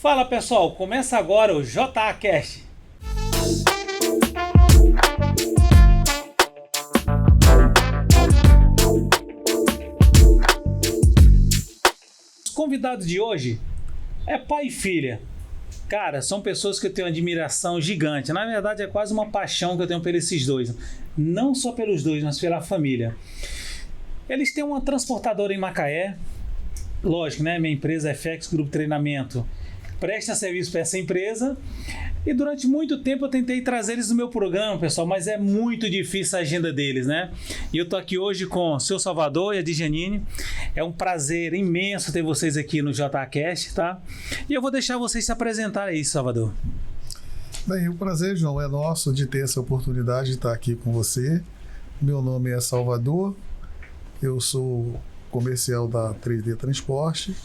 Fala pessoal, começa agora o JAcast. Os convidados de hoje é pai e filha. Cara, são pessoas que eu tenho uma admiração gigante. Na verdade, é quase uma paixão que eu tenho por esses dois. Não só pelos dois, mas pela família. Eles têm uma transportadora em Macaé. Lógico, né? Minha empresa FX Grupo Treinamento presta serviço para essa empresa. E durante muito tempo eu tentei trazer eles no meu programa, pessoal, mas é muito difícil a agenda deles, né? E eu tô aqui hoje com o seu Salvador e a Djanine. É um prazer imenso ter vocês aqui no JAcast, tá? E eu vou deixar vocês se apresentarem aí, Salvador. Bem, o prazer, João, é nosso de ter essa oportunidade de estar aqui com você. Meu nome é Salvador, eu sou comercial da 3D Transporte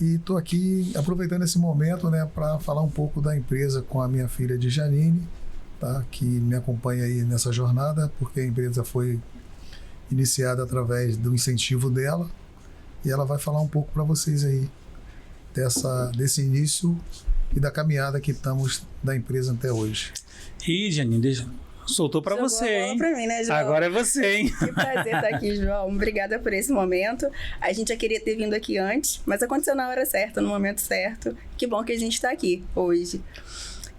e estou aqui aproveitando esse momento, né, para falar um pouco da empresa com a minha filha Djanine, tá, que me acompanha aí nessa jornada, porque a empresa foi iniciada através do incentivo dela e ela vai falar um pouco para vocês aí desse início e da caminhada que estamos da empresa até hoje. E Djanine, soltou para você, hein? Pra mim, né, João? Agora é você, hein? Que prazer estar aqui, João. Obrigada por esse momento. A gente já queria ter vindo aqui antes, mas aconteceu na hora certa, no momento certo. Que bom que a gente está aqui hoje.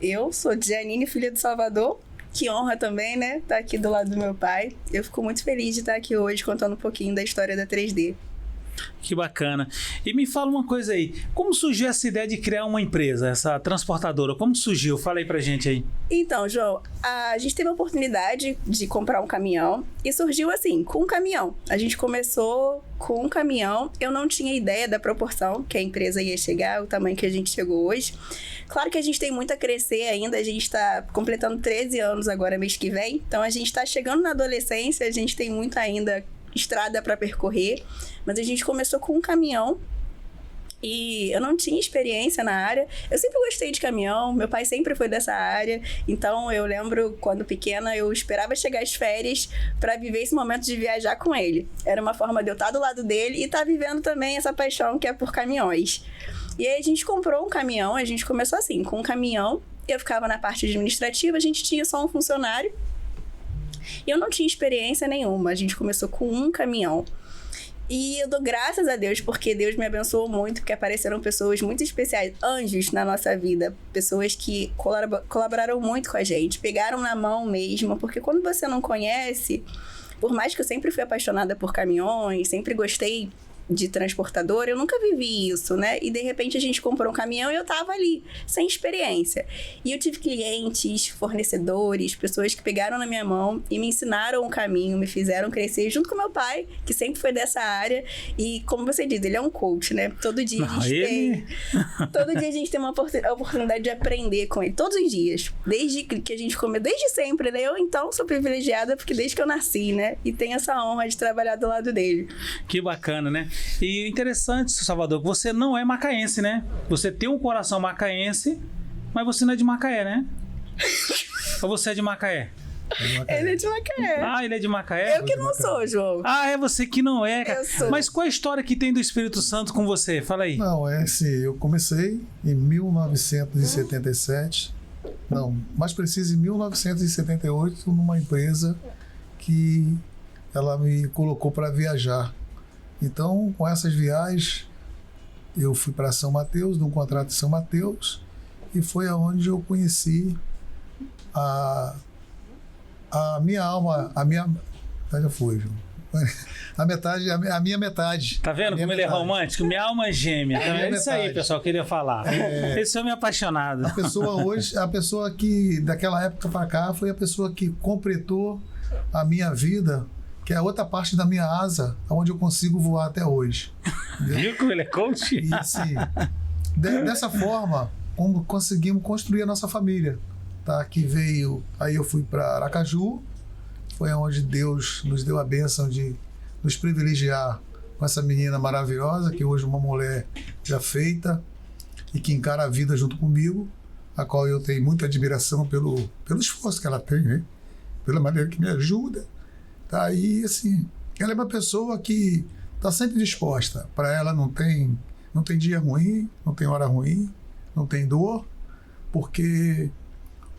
Eu sou Djanine, filha do Salvador. Que honra também, né? Estar aqui do lado do meu pai. Eu fico muito feliz de estar aqui hoje contando um pouquinho da história da 3D. Que bacana. E me fala uma coisa aí, como surgiu essa ideia de criar uma empresa, essa transportadora? Como surgiu? Fala aí pra gente aí. Então, João, a gente teve a oportunidade de comprar um caminhão e surgiu assim, com um caminhão. A gente começou com um caminhão, eu não tinha ideia da proporção que a empresa ia chegar, o tamanho que a gente chegou hoje. Claro que a gente tem muito a crescer ainda, a gente está completando 13 anos agora mês que vem, então a gente está chegando na adolescência, a gente tem muito ainda estrada para percorrer, mas a gente começou com um caminhão e eu não tinha experiência na área. Eu sempre gostei de caminhão, meu pai sempre foi dessa área, então eu lembro quando pequena eu esperava chegar às férias para viver esse momento de viajar com ele. Era uma forma de eu estar do lado dele e estar vivendo também essa paixão que é por caminhões. E aí a gente comprou um caminhão, a gente começou assim, com um caminhão, eu ficava na parte administrativa, a gente tinha só um funcionário. E eu não tinha experiência nenhuma, a gente começou com um caminhão. E eu dou graças a Deus, porque Deus me abençoou muito, porque apareceram pessoas muito especiais, anjos na nossa vida, pessoas que colaboraram muito com a gente, pegaram na mão mesmo, porque quando você não conhece, por mais que eu sempre fui apaixonada por caminhões, sempre gostei de transportador, eu nunca vivi isso, né? E de repente a gente comprou um caminhão e eu tava ali, sem experiência. E eu tive clientes, fornecedores, pessoas que pegaram na minha mão e me ensinaram o caminho, me fizeram crescer junto com meu pai, que sempre foi dessa área. E como você diz, ele é um coach, né? Todo dia a gente tem uma oportunidade de aprender com ele, todos os dias. Desde que a gente começou, desde sempre, né? Eu então sou privilegiada, porque desde que eu nasci, né? E tenho essa honra de trabalhar do lado dele. Que bacana, né? E interessante, Salvador, que você não é macaense, né? Você tem um coração macaense, mas você não é de Macaé, né? Ou você é de Macaé? Ele é de Macaé. Ah, ele é de Macaé? Eu que não sou, João. Ah, é você que não é, cara. Eu sou. Mas qual a história que tem do Espírito Santo com você? Fala aí. Não, é assim, eu comecei em 1977, não, mais preciso em 1978, numa empresa que ela me colocou para viajar. Então, com essas viagens, eu fui para São Mateus, num contrato de São Mateus, e foi aonde eu conheci a minha alma, já foi, João. A minha metade. Tá vendo como ele é romântico? Minha alma é gêmea. Tá vendo? Isso aí, pessoal, eu queria falar. Esse homem é apaixonado. A pessoa que, daquela época para cá, foi a pessoa que completou a minha vida, que é a outra parte da minha asa, onde eu consigo voar até hoje. Viu como ele é coach? E assim, dessa forma, como conseguimos construir a nossa família, tá? Que veio, aí eu fui para Aracaju, foi onde Deus nos deu a bênção de nos privilegiar com essa menina maravilhosa, que hoje é uma mulher já feita e que encara a vida junto comigo, a qual eu tenho muita admiração pelo esforço que ela tem, né? Pela maneira que me ajuda. Tá? E assim, ela é uma pessoa que está sempre disposta. Para ela não tem dia ruim, não tem hora ruim. não tem dor, porque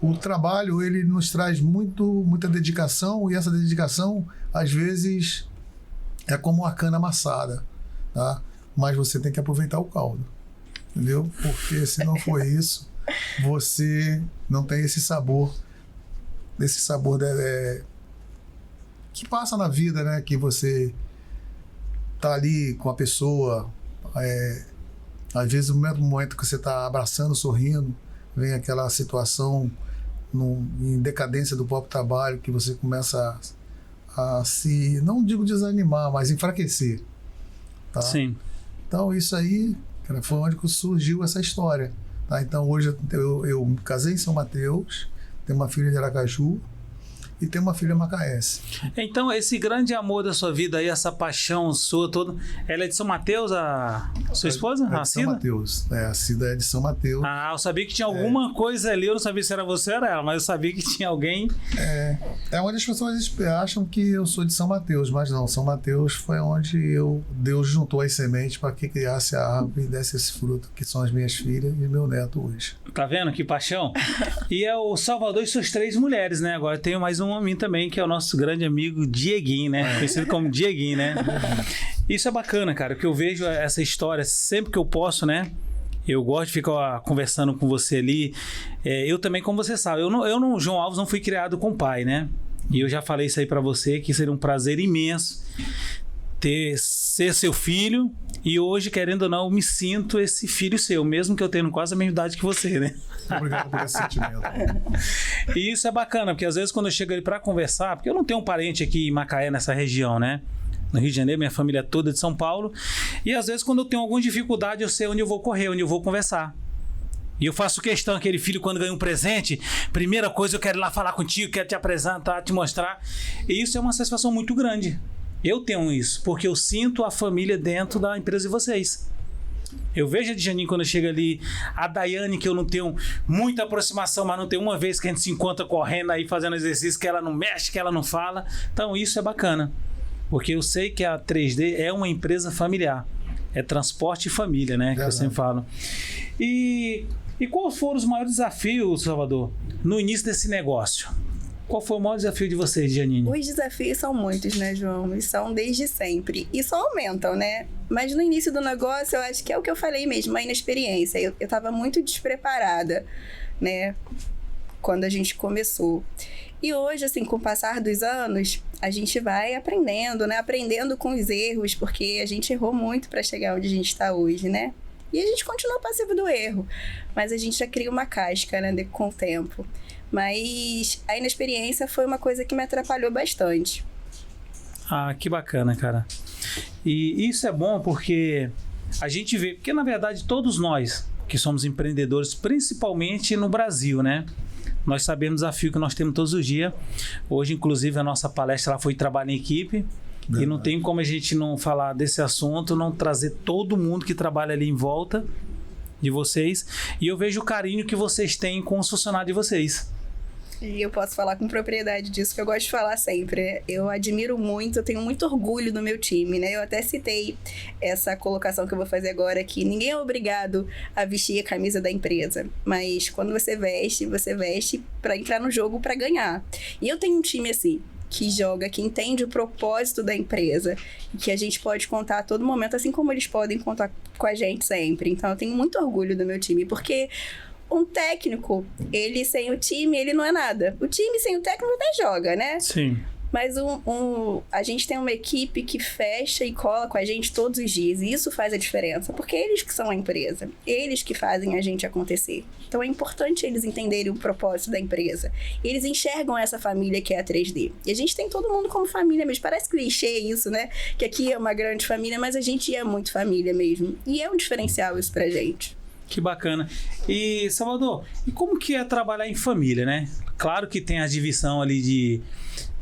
o trabalho ele nos traz muita dedicação, e essa dedicação às vezes é como uma cana amassada, tá? Mas você tem que aproveitar o caldo, entendeu? Porque se não for isso, você não tem esse sabor que passa na vida, né? Que você tá ali com a pessoa, às vezes no mesmo momento que você tá abraçando, sorrindo, vem aquela situação em decadência do próprio trabalho, que você começa a se, não digo desanimar, mas enfraquecer, tá? Sim. Então isso aí, cara, foi onde que surgiu essa história, tá? Então hoje eu me casei em São Mateus, tenho uma filha de Aracaju e tenho uma filha macaense. Então, esse grande amor da sua vida aí, essa paixão sua toda, ela é de São Mateus, a sua esposa? É a de Cida? São Mateus. A Cida é de São Mateus. Ah, eu sabia que tinha alguma coisa ali, eu não sabia se era você ou era ela, mas eu sabia que tinha alguém. É onde as pessoas acham que eu sou de São Mateus, mas não, São Mateus foi onde Deus juntou as sementes para que criasse a árvore e desse esse fruto, que são as minhas filhas e meu neto hoje. Tá vendo que paixão? E é o Salvador e suas 3 mulheres, né? Agora tenho mais um homem também, que é o nosso grande amigo Dieguinho, né? Conhecido como Dieguinho, né? Isso é bacana, cara, que eu vejo essa história sempre que eu posso, né? Eu gosto de ficar conversando com você ali. Eu também, como você sabe, João Alves, não fui criado com pai, né? E eu já falei isso aí pra você, que seria um prazer imenso ser seu filho. E hoje, querendo ou não, eu me sinto esse filho seu, mesmo que eu tenha quase a mesma idade que você, né? Obrigado por esse sentimento. E isso é bacana, porque às vezes quando eu chego ali pra conversar, porque eu não tenho um parente aqui em Macaé, nessa região, né? No Rio de Janeiro, minha família é toda de São Paulo. E às vezes quando eu tenho alguma dificuldade, eu sei onde eu vou correr, onde eu vou conversar. E eu faço questão, aquele filho quando ganha um presente, primeira coisa, eu quero ir lá falar contigo, quero te apresentar, te mostrar. E isso é uma satisfação muito grande. Eu tenho isso, porque eu sinto a família dentro da empresa de vocês. Eu vejo a Djaninha quando chega ali, a Daiane, que eu não tenho muita aproximação, mas não tem uma vez que a gente se encontra correndo aí, fazendo exercício, que ela não mexe, que ela não fala. Então isso é bacana, porque eu sei que a 3D é uma empresa familiar. É transporte e família, né? Que eu sempre falo. E quais foram os maiores desafios, Salvador, no início desse negócio? Qual foi o maior desafio de vocês, Janine? Os desafios são muitos, né, João? E são desde sempre. E só aumentam, né? Mas no início do negócio, eu acho que é o que eu falei mesmo, a inexperiência. Eu tava muito despreparada, né? Quando a gente começou. E hoje, assim, com o passar dos anos, a gente vai aprendendo, né? Aprendendo com os erros, porque a gente errou muito para chegar onde a gente está hoje, né? E a gente continua passivo do erro. Mas a gente já cria uma casca, né? Com o tempo. Mas a inexperiência foi uma coisa que me atrapalhou bastante. Ah, que bacana, cara. E isso é bom porque a gente vê... Porque, na verdade, todos nós que somos empreendedores, principalmente no Brasil, né? Nós sabemos o desafio que nós temos todos os dias. Hoje, inclusive, a nossa palestra ela foi trabalho em equipe. Verdade. E não tem como a gente não falar desse assunto, não trazer todo mundo que trabalha ali em volta de vocês. E eu vejo o carinho que vocês têm com os funcionários de vocês. E eu posso falar com propriedade disso, que eu gosto de falar sempre. Eu admiro muito, eu tenho muito orgulho do meu time, né? Eu até citei essa colocação que eu vou fazer agora aqui. Ninguém é obrigado a vestir a camisa da empresa, mas quando você veste para entrar no jogo para ganhar. E eu tenho um time assim, que joga, que entende o propósito da empresa, que a gente pode contar a todo momento, assim como eles podem contar com a gente sempre. Então eu tenho muito orgulho do meu time, porque um técnico, ele sem o time, ele não é nada. O time sem o técnico até joga, né? Sim. Mas a gente tem uma equipe que fecha e cola com a gente todos os dias. E isso faz a diferença, porque eles que são a empresa. Eles que fazem a gente acontecer. Então é importante eles entenderem o propósito da empresa. Eles enxergam essa família que é a 3D. E a gente tem todo mundo como família mesmo. Parece clichê isso, né? Que aqui é uma grande família, mas a gente é muito família mesmo. E é um diferencial isso pra gente. Que bacana. E, Salvador, e como que é trabalhar em família, né? Claro que tem a divisão ali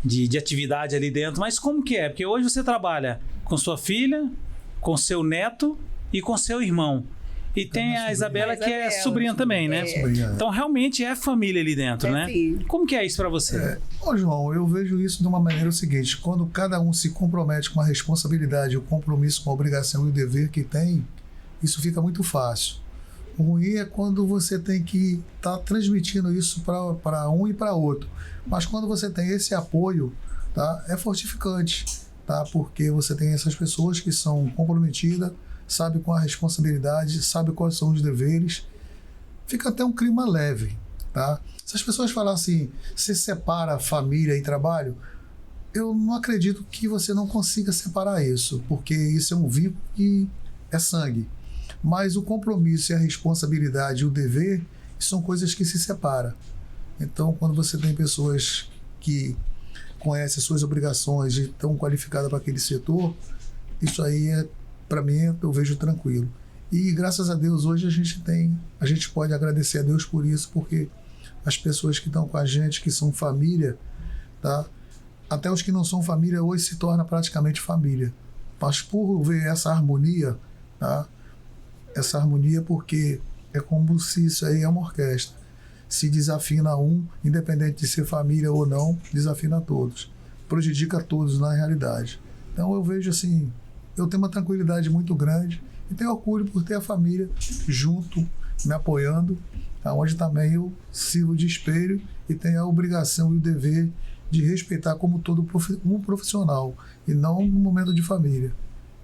de atividade ali dentro, mas como que é? Porque hoje você trabalha com sua filha, com seu neto e com seu irmão. E tem a Isabela, que é sobrinha também, né? Sobrinha. Então, realmente é família ali dentro, né? Sim. Como que é isso pra você? João, eu vejo isso de uma maneira o seguinte: quando cada um se compromete com a responsabilidade, o compromisso com a obrigação e o dever que tem, isso fica muito fácil. O ruim é quando você tem que estar transmitindo isso para um e para outro. Mas quando você tem esse apoio, tá, é fortificante, tá? Porque você tem essas pessoas que são comprometidas, sabe com a responsabilidade, sabe quais são os deveres. Fica até um clima leve, tá? Se as pessoas falam assim, se separa família e trabalho, eu não acredito que você não consiga separar isso, porque isso é um vínculo que é sangue. Mas o compromisso e a responsabilidade e o dever são coisas que se separam. Então, quando você tem pessoas que conhecem as suas obrigações e estão qualificadas para aquele setor, isso aí, para mim, eu vejo tranquilo. E, graças a Deus, hoje a gente pode agradecer a Deus por isso, porque as pessoas que estão com a gente, que são família, tá? Até os que não são família, hoje se torna praticamente família. Mas por ver essa harmonia, tá? Essa harmonia, porque é como se isso aí é uma orquestra. Se desafina um, independente de ser família ou não, desafina a todos. Prejudica a todos na realidade. Então eu vejo assim, eu tenho uma tranquilidade muito grande e tenho orgulho por ter a família junto, me apoiando, onde também eu sirvo de espelho e tenho a obrigação e o dever de respeitar como todo um profissional e não no momento de família.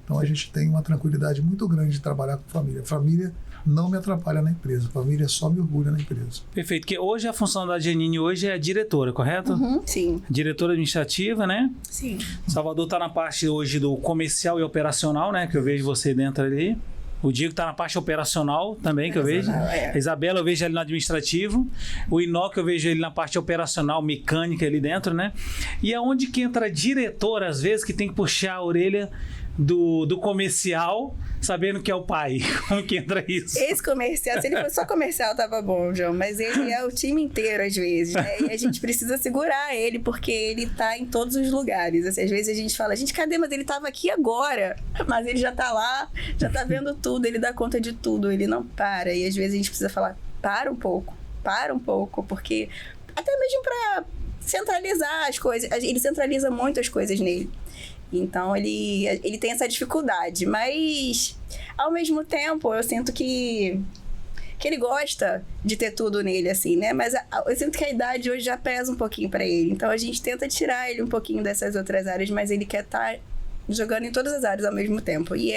Então a gente tem uma tranquilidade muito grande de trabalhar com família. Família não me atrapalha na empresa, família só me orgulha na empresa. Perfeito, porque hoje a função da Janine hoje é diretora, correto? Uhum, sim. Diretora administrativa, né? Sim. Salvador está na parte hoje do comercial e operacional, né? Que eu vejo você dentro ali. O Diego está na parte operacional também, que eu vejo. É. A Isabela eu vejo ali no administrativo. O Inoque eu vejo ele na parte operacional, mecânica ali dentro, né? E é onde que entra diretor, às vezes, que tem que puxar a orelha do comercial, sabendo que é o pai. Como que entra isso? Esse comercial, se ele fosse só comercial, tava bom, João, mas ele é o time inteiro, às vezes, né? E a gente precisa segurar ele, porque ele tá em todos os lugares. Assim, às vezes a gente fala, gente, cadê? Mas ele tava aqui agora. Mas ele já tá lá, já tá vendo tudo, ele dá conta de tudo, ele não para. E às vezes a gente precisa falar, para um pouco, porque até mesmo pra centralizar as coisas, ele centraliza muito as coisas nele. Então, ele tem essa dificuldade. Mas, ao mesmo tempo, eu sinto que ele gosta de ter tudo nele, assim, né? Mas eu sinto que a idade hoje já pesa um pouquinho pra ele. Então, a gente tenta tirar ele um pouquinho dessas outras áreas, mas ele quer estar jogando em todas as áreas ao mesmo tempo. E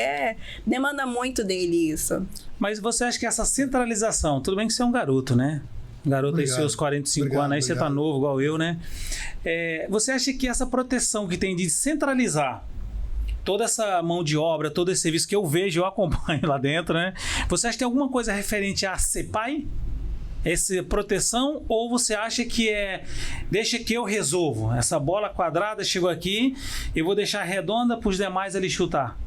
demanda muito dele isso. Mas você acha que essa centralização, tudo bem que você é um garoto, né? Garoto aí, seus 45 anos, aí você tá novo igual eu, né? Você acha que essa proteção que tem de centralizar toda essa mão de obra, todo esse serviço que eu vejo, eu acompanho lá dentro, né? Você acha que tem alguma coisa referente a ser pai? Essa proteção? Ou você acha que deixa que eu resolvo? Essa bola quadrada chegou aqui, eu vou deixar redonda para os demais ali chutar?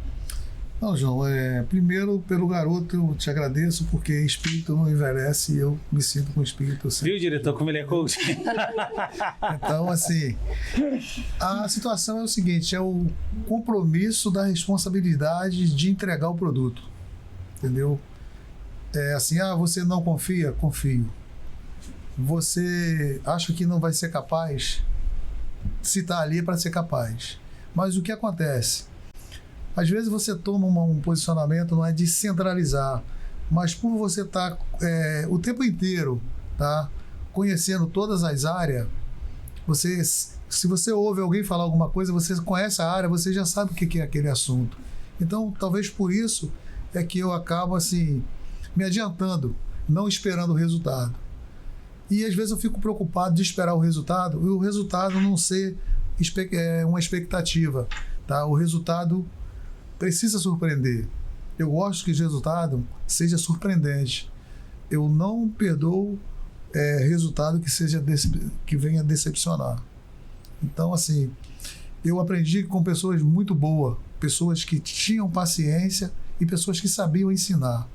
Não, João, primeiro, pelo garoto, eu te agradeço, porque espírito não envelhece e eu me sinto com espírito. Viu, diretor, como ele é coach? Então, assim, a situação é o seguinte, é o compromisso da responsabilidade de entregar o produto, entendeu? É assim, você não confia? Confio. Você acha que não vai ser capaz? Se está ali é para ser capaz. Mas o que acontece? Às vezes você toma um posicionamento, não é de centralizar, mas por você estar o tempo inteiro, tá, conhecendo todas as áreas, se você ouve alguém falar alguma coisa, você conhece a área, você já sabe o que é aquele assunto. Então, talvez por isso é que eu acabo assim, me adiantando, não esperando o resultado. E às vezes eu fico preocupado de esperar o resultado e o resultado não ser uma expectativa, tá? O resultado precisa surpreender. Eu gosto que o resultado seja surpreendente. Eu não perdoo resultado que venha decepcionar. Então, assim, eu aprendi com pessoas muito boas, pessoas que tinham paciência e pessoas que sabiam ensinar,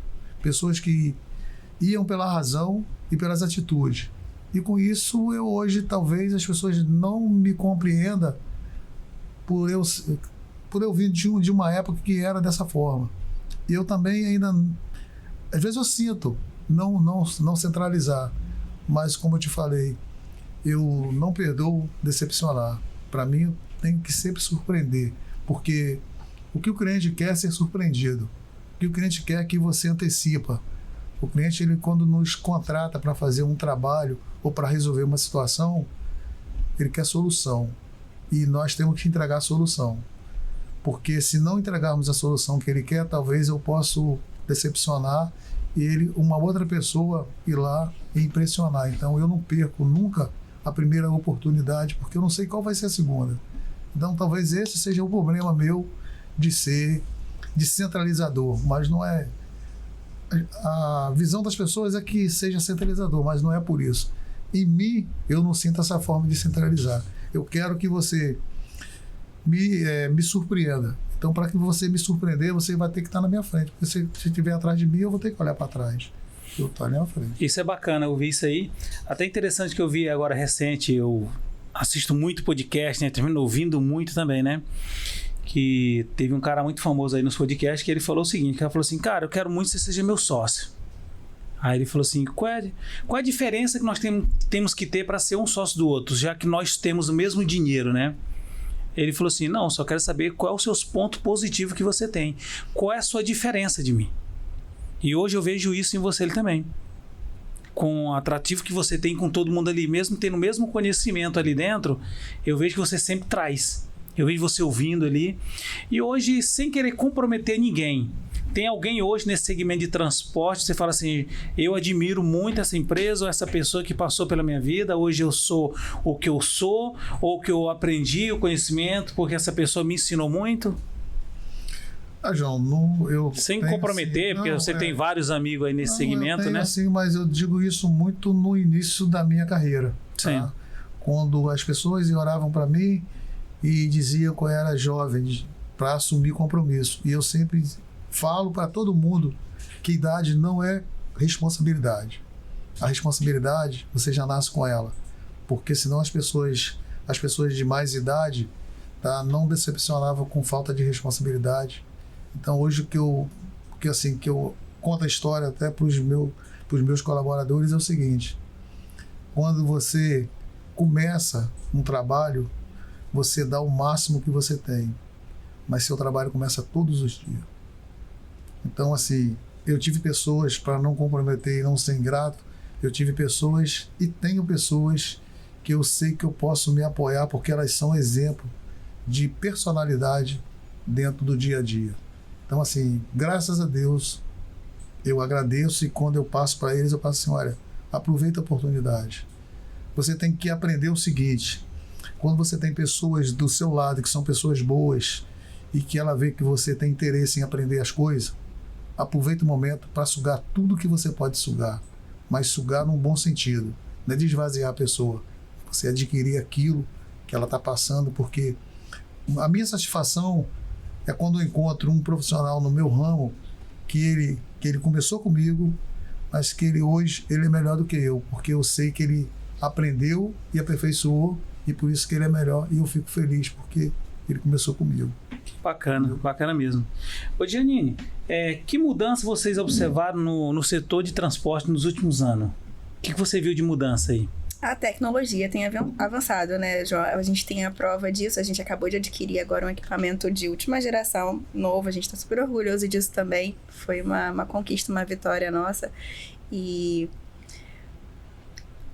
pessoas que iam pela razão e pelas atitudes. E com isso, hoje, talvez as pessoas não me compreendam por eu vir de uma época que era dessa forma. E eu também ainda, às vezes eu sinto não centralizar, mas como eu te falei, eu não perdoo decepcionar. Para mim, tem que sempre surpreender, porque o que o cliente quer é ser surpreendido. O que o cliente quer é que você antecipa, O cliente, ele, quando nos contrata para fazer um trabalho ou para resolver uma situação, ele quer solução. E nós temos que entregar a solução. Porque se não entregarmos a solução que ele quer, talvez eu possa decepcionar ele, uma outra pessoa ir lá e impressionar. Então eu não perco nunca a primeira oportunidade, porque eu não sei qual vai ser a segunda. Então talvez esse seja o problema meu de ser descentralizador, mas não é. A visão das pessoas é que seja centralizador, mas não é por isso. Em mim, eu não sinto essa forma de centralizar. Eu quero que você me surpreenda. Então, para que você me surpreender, você vai ter que estar na minha frente. Porque se estiver atrás de mim, eu vou ter que olhar para trás. Eu estou na minha frente. Isso é bacana, eu vi isso aí. Até interessante que eu vi agora recente, eu assisto muito podcast, né? Termino ouvindo muito também, né? Que teve um cara muito famoso aí nos podcasts que ele falou o seguinte, que ele falou assim, cara, eu quero muito que você seja meu sócio. Aí ele falou assim, qual é a diferença que nós temos que ter para ser um sócio do outro, já que nós temos o mesmo dinheiro, né? Ele falou assim, não, só quero saber qual é o seu ponto positivo que você tem. Qual é a sua diferença de mim? E hoje eu vejo isso em você também. Com o atrativo que você tem com todo mundo ali, mesmo tendo o mesmo conhecimento ali dentro, eu vejo que você sempre traz. Eu vejo você ouvindo ali. E hoje, sem querer comprometer ninguém, tem alguém hoje nesse segmento de transporte, você fala assim, eu admiro muito essa empresa ou essa pessoa que passou pela minha vida, hoje eu sou o que eu sou, ou que eu aprendi o conhecimento porque essa pessoa me ensinou muito? João, eu sem comprometer, assim, porque você tem vários amigos aí nesse segmento, eu tenho, né? Assim, mas eu digo isso muito no início da minha carreira. Sim. Tá? Quando as pessoas oravam para mim e diziam que eu era jovem para assumir compromisso. E eu sempre falo para todo mundo que idade não é responsabilidade. A responsabilidade, você já nasce com ela. Porque senão as pessoas de mais idade, tá, não decepcionavam com falta de responsabilidade. Então hoje que eu conto a história até para os meus colaboradores é o seguinte: quando você começa um trabalho, você dá o máximo que você tem, mas seu trabalho começa todos os dias. Então, assim, eu tive pessoas, para não comprometer e não ser ingrato, eu tive pessoas e tenho pessoas que eu sei que eu posso me apoiar porque elas são exemplo de personalidade dentro do dia a dia. Então, assim, graças a Deus, eu agradeço e quando eu passo para eles, eu passo assim, olha, aproveita a oportunidade. Você tem que aprender o seguinte: quando você tem pessoas do seu lado que são pessoas boas e que ela vê que você tem interesse em aprender as coisas, aproveita o momento para sugar tudo que você pode sugar, mas sugar num bom sentido, não é de esvaziar a pessoa, você adquirir aquilo que ela está passando, porque a minha satisfação é quando eu encontro um profissional no meu ramo que ele começou comigo, mas que hoje ele é melhor do que eu, porque eu sei que ele aprendeu e aperfeiçoou e por isso que ele é melhor e eu fico feliz porque ele começou comigo. Bacana, bacana mesmo. Ô Giannini, que mudança vocês observaram no setor de transporte nos últimos anos? O que você viu de mudança aí? A tecnologia tem avançado, né, João? A gente tem a prova disso, a gente acabou de adquirir agora um equipamento de última geração, novo, a gente está super orgulhoso disso também. Foi uma conquista, uma vitória nossa. E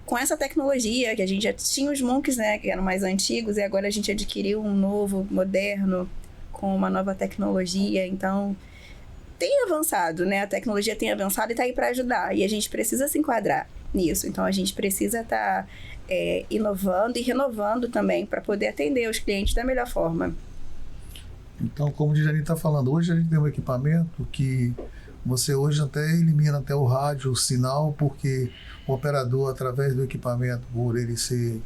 com essa tecnologia, que a gente já tinha os Monks, né, que eram mais antigos, e agora a gente adquiriu um novo, moderno, com uma nova tecnologia, então tem avançado, né? A tecnologia tem avançado e está aí para ajudar, e a gente precisa se enquadrar nisso, então a gente precisa estar inovando e renovando também para poder atender os clientes da melhor forma. Então, como o Giannini está falando, hoje a gente tem um equipamento que você hoje até elimina até o rádio, o sinal, porque o operador, através do equipamento, por ele ser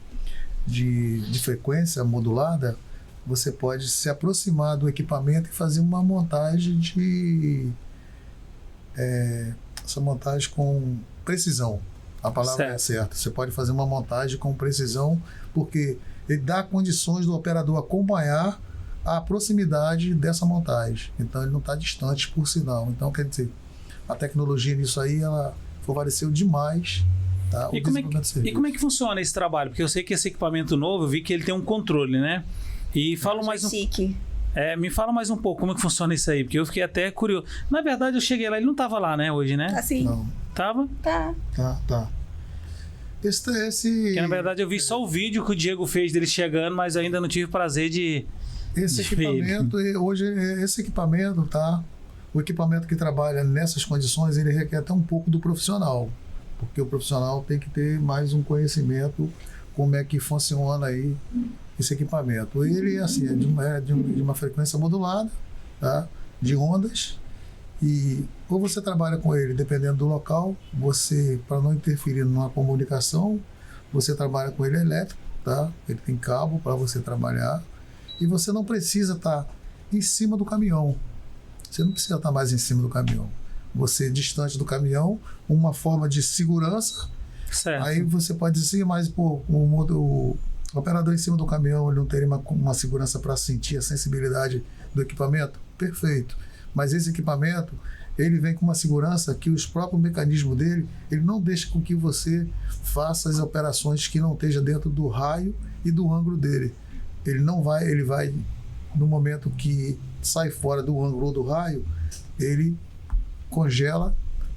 de frequência modulada, você pode se aproximar do equipamento e fazer uma montagem essa montagem com precisão. A palavra é certa. Você pode fazer uma montagem com precisão, porque ele dá condições do operador acompanhar a proximidade dessa montagem. Então ele não está distante por sinal. Então, quer dizer, a tecnologia nisso aí, ela favoreceu demais, tá, e como é que funciona esse trabalho? Porque eu sei que esse equipamento novo, eu vi que ele tem um controle, né? E fala mais um... Me fala mais um pouco como é que funciona isso aí, porque eu fiquei até curioso. Na verdade, eu cheguei lá, ele não tava lá, né, hoje, né? Assim. Não. Tava? Tá. Tá. Porque, na verdade, eu vi só o vídeo que o Diego fez dele chegando, mas ainda não tive o prazer de... Esse equipamento, hoje, esse equipamento, tá? O equipamento que trabalha nessas condições, ele requer até um pouco do profissional, porque o profissional tem que ter mais um conhecimento como é que funciona aí esse equipamento. Ele, assim, é de uma frequência modulada, tá? De ondas, e ou você trabalha com ele, dependendo do local, você, para não interferir numa comunicação, você trabalha com ele elétrico, tá? Ele tem cabo para você trabalhar, e você não precisa estar em cima do caminhão. Você não precisa estar mais em cima do caminhão. Você distante do caminhão, uma forma de segurança. Certo. Aí você pode dizer, mas pô, o operador em cima do caminhão, ele não teria uma segurança para sentir a sensibilidade do equipamento? Perfeito. Mas esse equipamento, ele vem com uma segurança que os próprios mecanismos dele, ele não deixa com que você faça as operações que não esteja dentro do raio e do ângulo dele. Ele vai no momento que sai fora do ângulo ou do raio, ele congela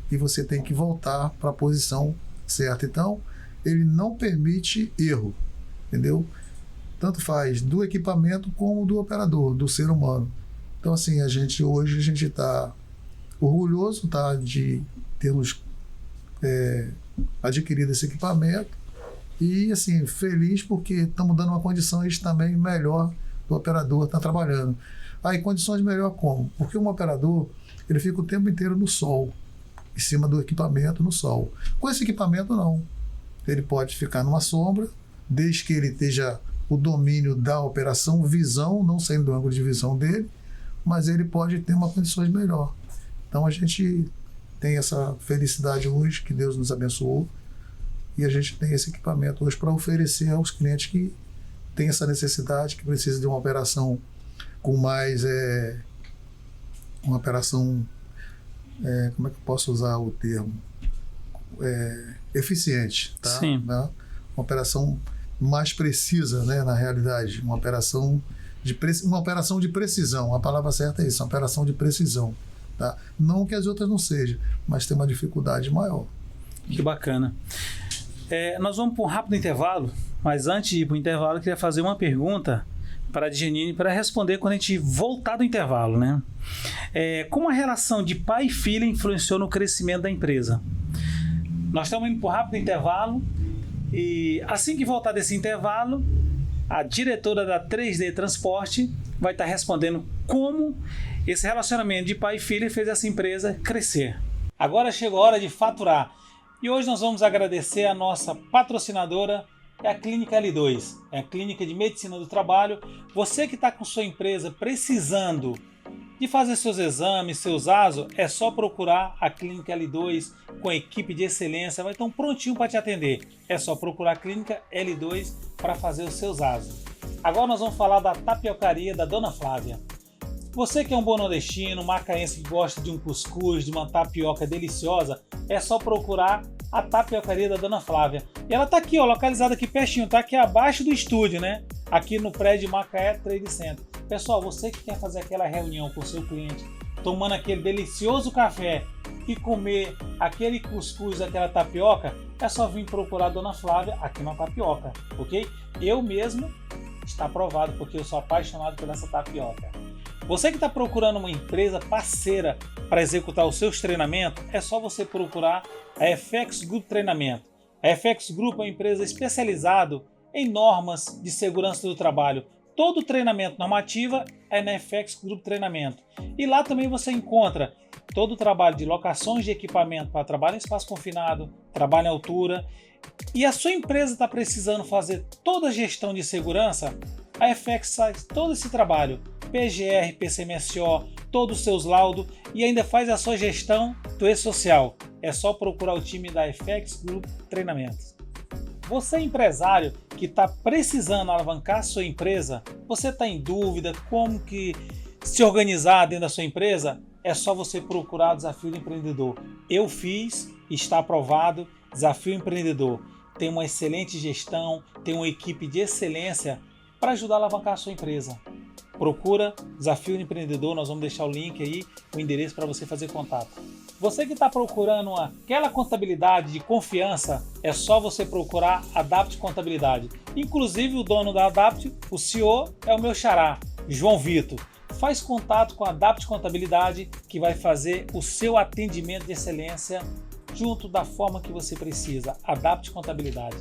e você tem que voltar para a posição certa. Então, ele não permite erro, entendeu? Tanto faz do equipamento como do operador, do ser humano. Então, assim, hoje a gente está orgulhoso, tá, de termos adquirido esse equipamento e, assim, feliz porque estamos dando uma condição também melhor do operador estar trabalhando. Aí, condições melhor como? Porque um operador, ele fica o tempo inteiro no sol, em cima do equipamento, no sol. Com esse equipamento, não. Ele pode ficar numa sombra, desde que ele esteja o domínio da operação, visão, não saindo do ângulo de visão dele, mas ele pode ter uma condições melhor. Então, a gente tem essa felicidade hoje, que Deus nos abençoou, e a gente tem esse equipamento hoje para oferecer aos clientes que têm essa necessidade, que precisam de uma operação com mais... uma operação... como é que eu posso usar o termo? Eficiente, tá? Sim. Né? Uma operação mais precisa, né, na realidade. Uma operação de precisão. A palavra certa é isso, uma operação de precisão. Tá? Não que as outras não sejam, mas tem uma dificuldade maior. Que bacana. Nós vamos para um rápido intervalo, mas antes de ir para o intervalo, eu queria fazer uma pergunta para a Djanine para responder quando a gente voltar do intervalo, né? Como a relação de pai e filha influenciou no crescimento da empresa? Nós estamos indo para um rápido intervalo e assim que voltar desse intervalo, a diretora da 3D Transporte vai estar respondendo como esse relacionamento de pai e filha fez essa empresa crescer. Agora chegou a hora de faturar. E hoje nós vamos agradecer a nossa patrocinadora, a Clínica L2, a Clínica de Medicina do Trabalho. Você que está com sua empresa precisando de fazer seus exames, seus ASO, é só procurar a Clínica L2 com a equipe de excelência, vai estar prontinho para te atender. É só procurar a Clínica L2 para fazer os seus ASO. Agora nós vamos falar da tapiocaria da Dona Flávia. Você que é um bom nordestino, macaense que gosta de um cuscuz, de uma tapioca deliciosa, é só procurar a tapiocaria da Dona Flávia. E ela está aqui, ó, localizada aqui pertinho, tá aqui abaixo do estúdio, né? Aqui no prédio Macaé Trade Center. Pessoal, você que quer fazer aquela reunião com o seu cliente, tomando aquele delicioso café e comer aquele cuscuz, aquela tapioca, é só vir procurar a Dona Flávia aqui na tapioca, ok? Eu mesmo está aprovado porque eu sou apaixonado por essa tapioca. Você que está procurando uma empresa parceira para executar os seus treinamentos, é só você procurar a FX Group Treinamento. A FX Group é uma empresa especializada em normas de segurança do trabalho. Todo treinamento normativa é na FX Group Treinamento. E lá também você encontra todo o trabalho de locações de equipamento para trabalho em espaço confinado, trabalho em altura. E a sua empresa está precisando fazer toda a gestão de segurança, a FX faz todo esse trabalho. PGR, PCMSO, todos os seus laudos e ainda faz a sua gestão do e-social. É só procurar o time da FX Group Treinamentos. Você empresário que está precisando alavancar sua empresa, você está em dúvida como que se organizar dentro da sua empresa? É só você procurar o Desafio do Empreendedor. Eu fiz, está aprovado, Desafio Empreendedor. Tem uma excelente gestão, tem uma equipe de excelência para ajudar a alavancar a sua empresa. Procura Desafio Empreendedor, nós vamos deixar o link aí, o endereço para você fazer contato. Você que está procurando aquela contabilidade de confiança, é só você procurar Adapt Contabilidade. Inclusive o dono da Adapt, o CEO, é o meu xará, João Vitor. Faz contato com a Adapt Contabilidade, que vai fazer o seu atendimento de excelência junto da forma que você precisa. Adapt Contabilidade.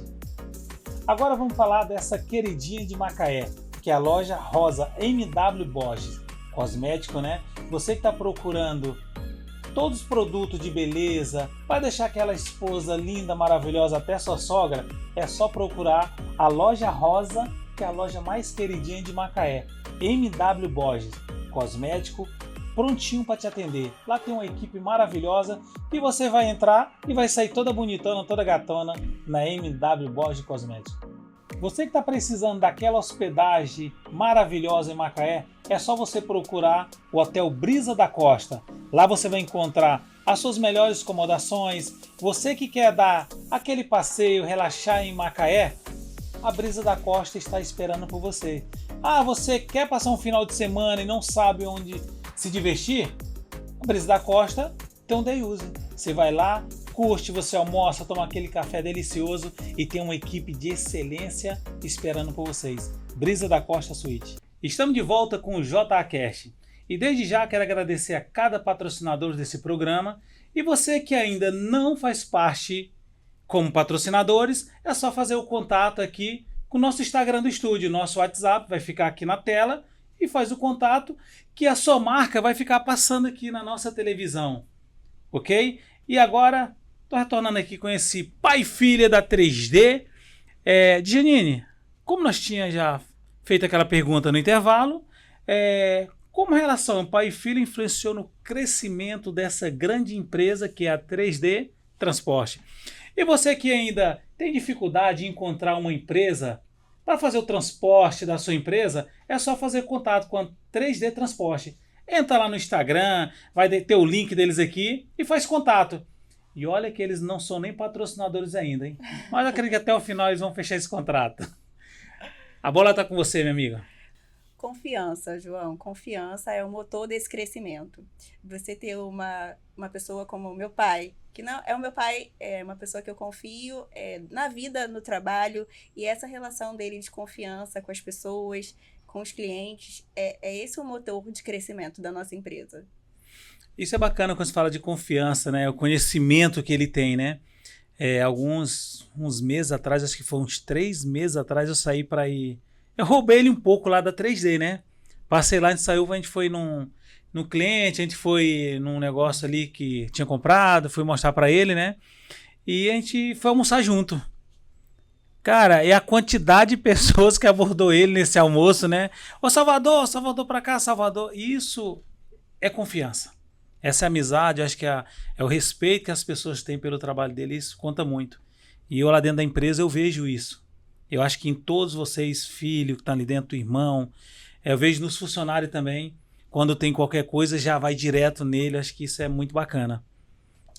Agora vamos falar dessa queridinha de Macaé, que é a loja Rosa MW Borges. Cosmético, né? Você que está procurando todos os produtos de beleza, para deixar aquela esposa linda, maravilhosa, até sua sogra, é só procurar a loja Rosa, que é a loja mais queridinha de Macaé. MW Borges, cosmético, prontinho para te atender. Lá tem uma equipe maravilhosa e você vai entrar e vai sair toda bonitona, toda gatona na MW Borges Cosmético. Você que está precisando daquela hospedagem maravilhosa em Macaé, é só você procurar o Hotel Brisa da Costa. Lá você vai encontrar as suas melhores acomodações. Você que quer dar aquele passeio, relaxar em Macaé, a Brisa da Costa está esperando por você. Ah, você quer passar um final de semana e não sabe onde se divertir? A Brisa da Costa tem um day use. Você vai lá, curte, você almoça, toma aquele café delicioso e tem uma equipe de excelência esperando por vocês. Brisa da Costa Suíte. Estamos de volta com o JAcast. E desde já quero agradecer a cada patrocinador desse programa. E você que ainda não faz parte como patrocinadores, é só fazer o contato aqui com o nosso Instagram do estúdio. Nosso WhatsApp vai ficar aqui na tela e faz o contato que a sua marca vai ficar passando aqui na nossa televisão. Ok? E agora, estou retornando aqui com esse pai e filha da 3D. Janine, como nós tínhamos já feito aquela pergunta no intervalo, como a relação pai e filho influenciou no crescimento dessa grande empresa que é a 3D Transporte? E você que ainda tem dificuldade em encontrar uma empresa para fazer o transporte da sua empresa, é só fazer contato com a 3D Transporte. Entra lá no Instagram, vai ter o link deles aqui e faz contato. E olha que eles não são nem patrocinadores ainda, hein? Mas eu acredito que até o final eles vão fechar esse contrato. A bola está com você, minha amiga. Confiança, João. Confiança é o motor desse crescimento. Você ter uma pessoa como o meu pai, que não é o meu pai, é uma pessoa que eu confio na vida, no trabalho, e essa relação dele de confiança com as pessoas, com os clientes, é esse o motor de crescimento da nossa empresa. Isso é bacana quando se fala de confiança, né? O conhecimento que ele tem, né? Uns meses atrás, acho que foi uns 3 meses atrás, eu saí para ir. Eu roubei ele um pouco lá da 3D, né? Passei lá, a gente foi num cliente, a gente foi num negócio ali que tinha comprado, fui mostrar para ele, né? E a gente foi almoçar junto. Cara, e a quantidade de pessoas que abordou ele nesse almoço, né? Ô Salvador pra cá, Salvador. Isso é confiança. Essa é amizade, acho que é o respeito que as pessoas têm pelo trabalho dele, isso conta muito. E eu lá dentro da empresa eu vejo isso. Eu acho que em todos vocês, filho que está ali dentro, irmão, eu vejo nos funcionários também, quando tem qualquer coisa já vai direto nele, acho que isso é muito bacana.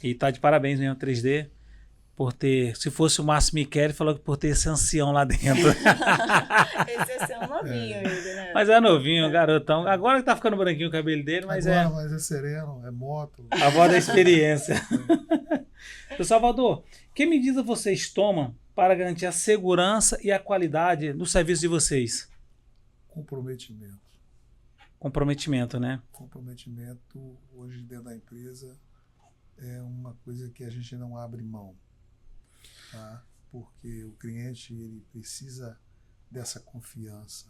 E tá de parabéns mesmo, 3D, por ter, se fosse o Márcio Michele, falou que por ter esse ancião lá dentro. Esse é seu novinho, ele, né? Mas é novinho, garotão. Agora que tá ficando branquinho o cabelo dele, mas Mas é sereno, é moto. A voz da experiência. Seu Salvador, que medidas vocês tomam para garantir a segurança e a qualidade do serviço de vocês? Comprometimento. Comprometimento, né? Comprometimento, hoje dentro da empresa, é uma coisa que a gente não abre mão. Tá? Porque o cliente ele precisa dessa confiança.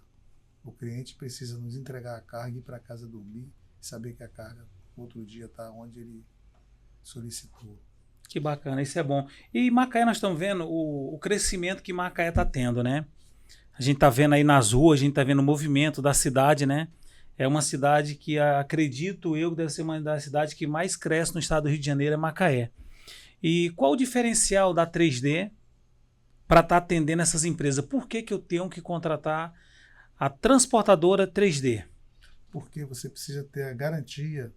O cliente precisa nos entregar a carga e ir para casa dormir e saber que a carga outro dia está onde ele solicitou. Que bacana, isso é bom. E Macaé, nós estamos vendo o crescimento que Macaé está tendo, né? A gente está vendo aí nas ruas, a gente está vendo o movimento da cidade, né? É uma cidade que, acredito eu, deve ser uma das cidades que mais cresce no estado do Rio de Janeiro, é Macaé. E qual o diferencial da 3D para estar atendendo essas empresas? Por que eu tenho que contratar a transportadora 3D? Porque você precisa ter a garantia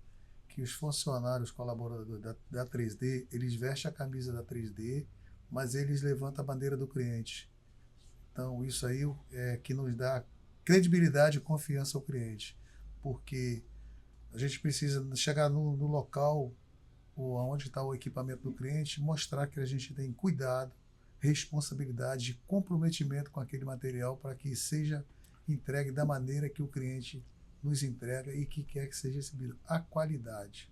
que os funcionários, colaboradores da 3D, eles vestem a camisa da 3D, mas eles levantam a bandeira do cliente. Então, isso aí é que nos dá credibilidade e confiança ao cliente. Porque a gente precisa chegar no local ou onde está o equipamento do cliente, mostrar que a gente tem cuidado, responsabilidade e comprometimento com aquele material para que seja entregue da maneira que o cliente nos entrega e que quer que seja recebido. A qualidade.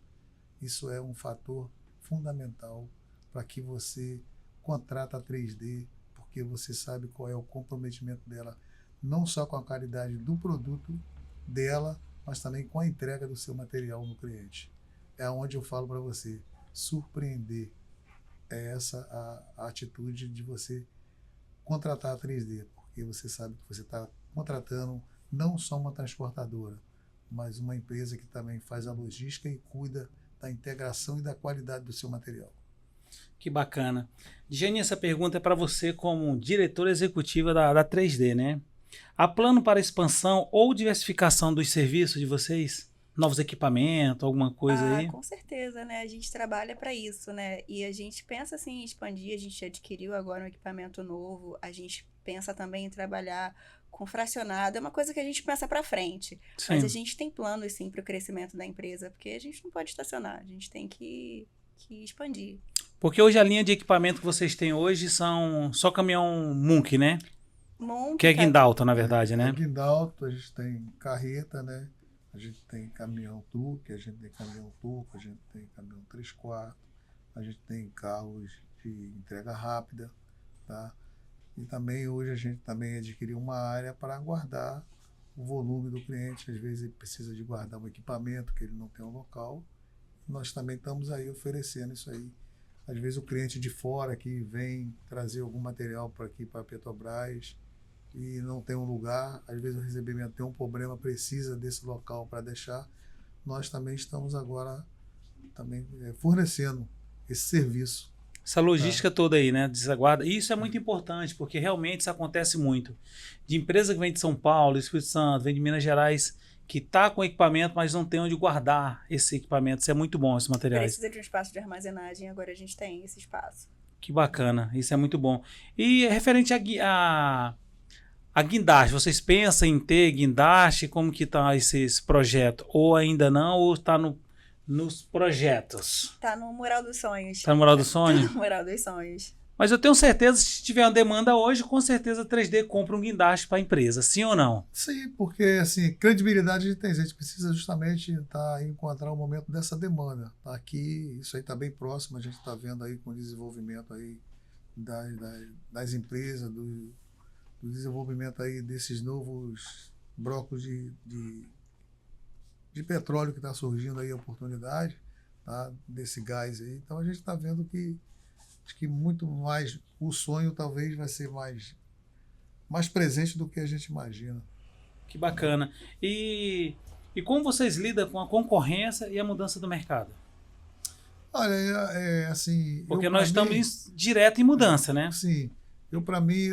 Isso é um fator fundamental para que você contrata a 3D, porque você sabe qual é o comprometimento dela, não só com a qualidade do produto dela, mas também com a entrega do seu material no cliente. É onde eu falo para você, surpreender. É essa a atitude de você contratar a 3D, porque você sabe que você está contratando não só uma transportadora, mas uma empresa que também faz a logística e cuida da integração e da qualidade do seu material. Que bacana. Jane, essa pergunta é para você como diretora executiva da 3D, né? Há plano para expansão ou diversificação dos serviços de vocês? Novos equipamentos, alguma coisa aí? Com certeza, né? A gente trabalha para isso, né? E a gente pensa assim em expandir, a gente adquiriu agora um equipamento novo, a gente pensa também em trabalhar com fracionado, é uma coisa que a gente pensa para frente. Sim. Mas a gente tem planos, sim, para o crescimento da empresa, porque a gente não pode estacionar, a gente tem que expandir. Porque hoje a linha de equipamento que vocês têm hoje são só caminhão Munk, né? Munk, Que é Guindalta, na verdade, né? É Guindalta, a gente tem carreta, né? A gente tem caminhão truque, a gente tem caminhão turco, a gente tem caminhão 3/4, a gente tem carros de entrega rápida, tá? E também hoje a gente também adquiriu uma área para guardar o volume do cliente. Às vezes ele precisa de guardar um equipamento que ele não tem um local. Nós também estamos aí oferecendo isso aí. Às vezes o cliente de fora que vem trazer algum material para aqui, para Petrobras, e não tem um lugar, às vezes o recebimento tem um problema, precisa desse local para deixar. Nós também estamos agora também fornecendo esse serviço. Essa logística toda aí, né? Desaguarda. E isso é muito importante, porque realmente isso acontece muito. De empresa que vem de São Paulo, Espírito Santo, vem de Minas Gerais, que está com equipamento, mas não tem onde guardar esse equipamento. Isso é muito bom, esses materiais. Precisa de um espaço de armazenagem, agora a gente tem esse espaço. Que bacana, isso é muito bom. E referente a guindaste, vocês pensam em ter guindaste? Como que está esse projeto? Ou ainda não, ou está nos projetos? Tá no Mural dos Sonhos. Está no Mural do Sonho? Tá no Mural dos Sonhos. Mas eu tenho certeza, se tiver uma demanda hoje, com certeza a 3D compra um guindaste para a empresa, sim ou não? Sim, porque assim, credibilidade a gente tem, a gente precisa justamente encontrar o momento dessa demanda. Tá aqui, isso aí está bem próximo, a gente está vendo aí com o desenvolvimento aí das empresas, do desenvolvimento aí desses novos blocos de petróleo que está surgindo aí, a oportunidade, tá? Desse gás aí. Então a gente está vendo que acho que muito mais, o sonho talvez vai ser mais presente do que a gente imagina. Que bacana. E como vocês lidam com a concorrência e a mudança do mercado? Olha, assim... Porque nós estamos direto em mudança, né? Sim. Para mim,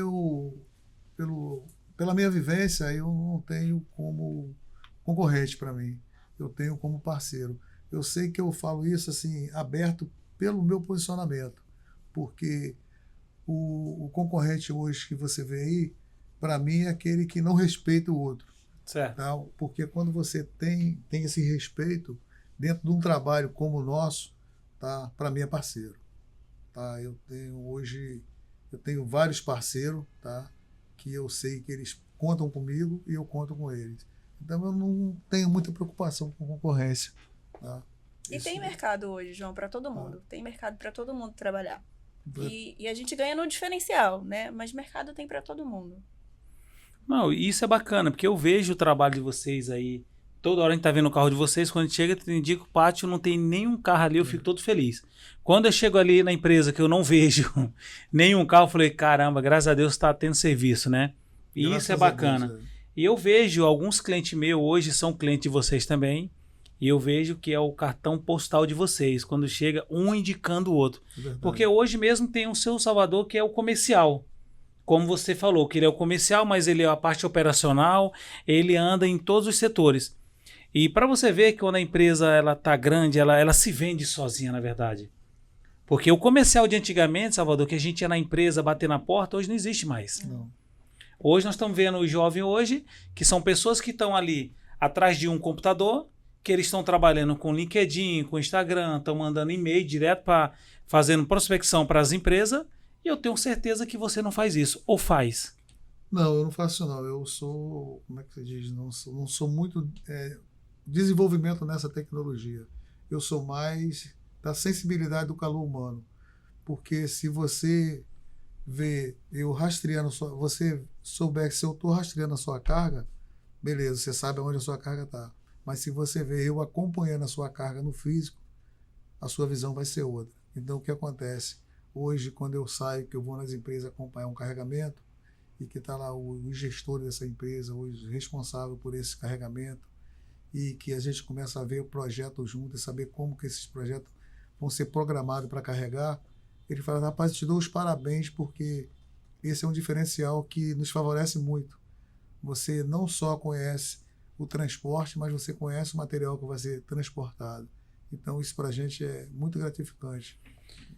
pela minha vivência, eu não tenho como concorrente para mim. Eu tenho como parceiro. Eu sei que eu falo isso assim, aberto pelo meu posicionamento. Porque o concorrente hoje que você vê aí, para mim, é aquele que não respeita o outro. Certo. Tá? Porque quando você tem esse respeito dentro de um trabalho como o nosso, tá? Para mim é parceiro. Tá? Eu tenho vários parceiros, tá? Que eu sei que eles contam comigo e eu conto com eles. Então eu não tenho muita preocupação com concorrência. Tá? E tem mercado hoje, João, para todo mundo. Tem mercado para todo mundo trabalhar. E a gente ganha no diferencial, né? Mas mercado tem para todo mundo. Não, isso é bacana, porque eu vejo o trabalho de vocês aí. Toda hora a gente tá vendo o carro de vocês. Quando a gente chega, tem dia que o pátio não tem nenhum carro ali, eu fico todo feliz. Quando eu chego ali na empresa que eu não vejo nenhum carro, eu falei, caramba, graças a Deus está tendo serviço, né? E Graças isso é bacana. Deus, E eu vejo alguns clientes meus hoje, são clientes de vocês também, e eu vejo que é o cartão postal de vocês, quando chega um indicando o outro. Porque hoje mesmo tem o seu Salvador, que é o comercial. Como você falou, que ele é o comercial, mas ele é a parte operacional, ele anda em todos os setores. E para você ver que quando a empresa ela tá grande, ela se vende sozinha, na verdade. Porque o comercial de antigamente, Salvador, que a gente ia na empresa bater na porta, hoje não existe mais. Não. Hoje nós estamos vendo o jovem hoje, que são pessoas que estão ali atrás de um computador, que eles estão trabalhando com LinkedIn, com Instagram, estão mandando e-mail direto para fazendo prospecção para as empresas, e eu tenho certeza que você não faz isso, ou faz? Não, eu não faço não. Eu sou, como é que se diz? Não sou muito desenvolvimento nessa tecnologia. Eu sou mais da sensibilidade do calor humano. Porque se você vê eu rastreando, você souber que se eu estou rastreando a sua carga, beleza, você sabe onde a sua carga está. Mas se você vê eu acompanhando a sua carga no físico, a sua visão vai ser outra. Então, o que acontece? Hoje, quando eu saio, que eu vou nas empresas acompanhar um carregamento, e que está lá o gestor dessa empresa, o responsável por esse carregamento, e que a gente começa a ver o projeto junto e saber como que esses projetos vão ser programados para carregar, ele fala, rapaz, eu te dou os parabéns, porque esse é um diferencial que nos favorece muito. Você não só conhece o transporte, mas você conhece o material que vai ser transportado. Então, isso para a gente é muito gratificante.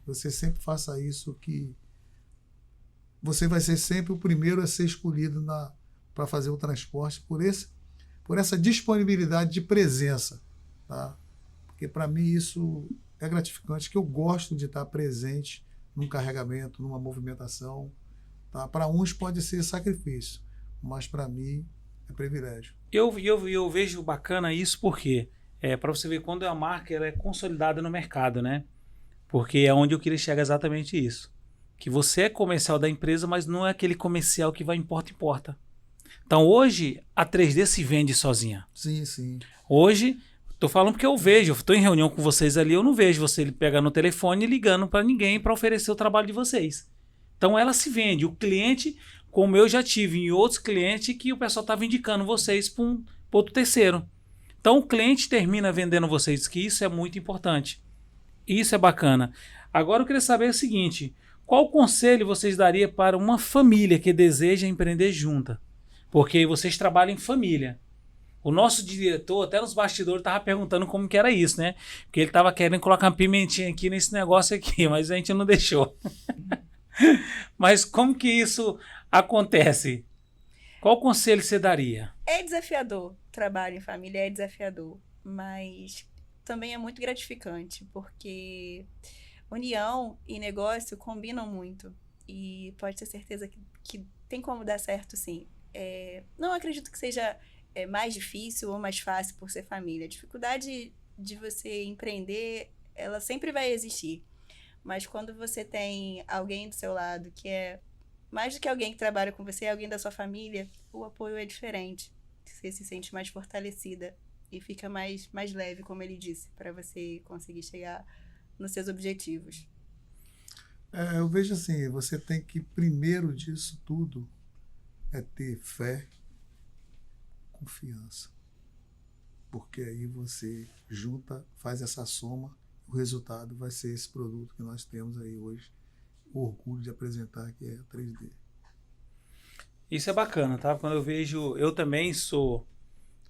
Você sempre faça isso, que você vai ser sempre o primeiro a ser escolhido para fazer o transporte por essa disponibilidade de presença. Tá? Porque, para mim, isso é gratificante, que eu gosto de estar presente num carregamento, numa movimentação. Tá? Para uns pode ser sacrifício, mas para mim é privilégio. Eu vejo bacana isso porque, para você ver quando a marca ela é consolidada no mercado, né? Porque é onde eu queria chegar exatamente isso. Que você é comercial da empresa, mas não é aquele comercial que vai importa. Então hoje a 3D se vende sozinha. Sim, sim. Hoje, tô falando porque eu vejo, estou em reunião com vocês ali, eu não vejo você pegando o telefone e ligando para ninguém para oferecer o trabalho de vocês. Então ela se vende. O cliente, como eu já tive em outros clientes, que o pessoal estava indicando vocês para outro terceiro. Então o cliente termina vendendo vocês, que isso é muito importante. Isso é bacana. Agora eu queria saber o seguinte, qual conselho vocês dariam para uma família que deseja empreender junta? Porque vocês trabalham em família. O nosso diretor, até nos bastidores, estava perguntando como que era isso, né? Porque ele estava querendo colocar uma pimentinha aqui nesse negócio aqui, mas a gente não deixou. Mas como que isso acontece? Qual conselho você daria? É desafiador. Trabalho em família é desafiador. Mas também é muito gratificante, porque união e negócio combinam muito. E pode ter certeza que tem como dar certo, sim. Não acredito que seja mais difícil ou mais fácil por ser família. A dificuldade de você empreender, ela sempre vai existir. Mas quando você tem alguém do seu lado que é mais do que alguém que trabalha com você, é alguém da sua família, o apoio é diferente. Você se sente mais fortalecida e fica mais leve, como ele disse, para você conseguir chegar nos seus objetivos. Eu vejo assim, você tem que, primeiro disso tudo, ter fé, confiança. Porque aí você junta, faz essa soma, o resultado vai ser esse produto que nós temos aí hoje. O orgulho de apresentar, que é a 3D. Isso é bacana, tá? Quando eu vejo... Eu também sou...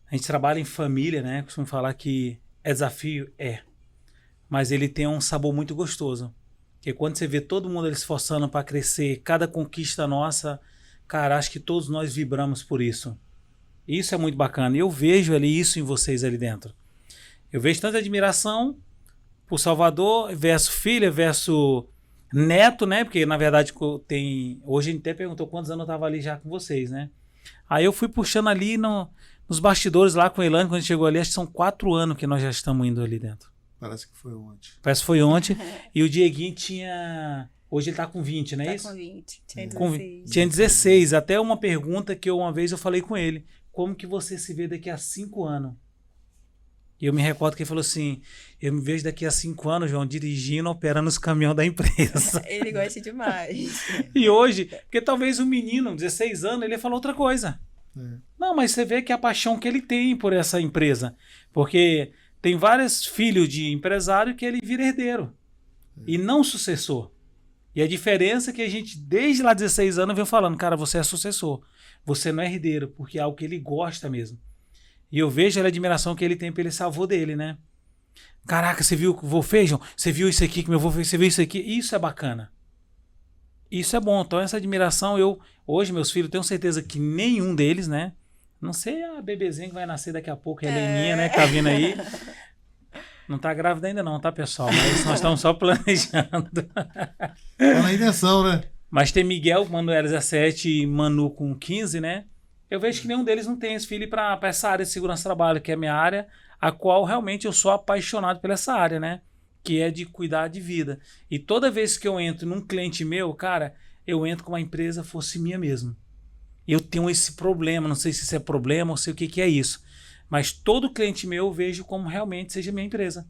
A gente trabalha em família, né? Costumo falar que é desafio, mas ele tem um sabor muito gostoso. Porque quando você vê todo mundo se esforçando para crescer, cada conquista nossa, cara, acho que todos nós vibramos por isso. Isso é muito bacana. E eu vejo ali isso em vocês ali dentro. Eu vejo tanta admiração por Salvador versus filha, versus neto, né? Porque, na verdade, hoje a gente até perguntou quantos anos eu estava ali já com vocês, né? Aí eu fui puxando ali nos bastidores lá com a Elane, quando a gente chegou ali, acho que são 4 anos que nós já estamos indo ali dentro. Parece que foi ontem. Parece que foi ontem. E o Dieguinho tinha... Hoje ele tá com 20, não é isso? Tá com 20. Tinha 16. Tinha 16. Até uma pergunta que uma vez eu falei com ele. Como que você se vê daqui a 5 anos? E eu me recordo que ele falou assim, eu me vejo daqui a 5 anos, João, dirigindo, operando os caminhões da empresa. Ele gosta demais. E hoje, porque talvez o menino, 16 anos, ele falou outra coisa. Não, mas você vê que a paixão que ele tem por essa empresa. Porque tem vários filhos de empresário que ele vira herdeiro. E não sucessor. E a diferença é que a gente, desde lá 16 anos, vem falando, cara, você é sucessor. Você não é herdeiro, porque é algo que ele gosta mesmo. E eu vejo a admiração que ele tem pelo esse avô dele, né? Caraca, você viu o que o vô fez, João? Você viu isso aqui que meu avô fez? Você viu isso aqui? Isso é bacana. Isso é bom. Então, essa admiração, hoje, meus filhos, tenho certeza que nenhum deles, né? Não sei a bebezinha que vai nascer daqui a pouco, a Heleninha, né? Que tá vindo aí. Não tá grávida ainda não, tá, pessoal? Mas nós estamos só planejando. Tá na intenção, né? Mas tem Miguel, Manuel 17 e Manu com 15, né? Eu vejo que nenhum deles não tem esse filho para essa área de segurança do trabalho, que é a minha área, a qual realmente eu sou apaixonado por essa área, né? Que é de cuidar de vida. E toda vez que eu entro num cliente meu, cara, eu entro como a empresa fosse minha mesmo. Eu tenho esse problema, não sei se isso é problema ou sei o que é isso. Mas todo cliente meu eu vejo como realmente seja minha empresa.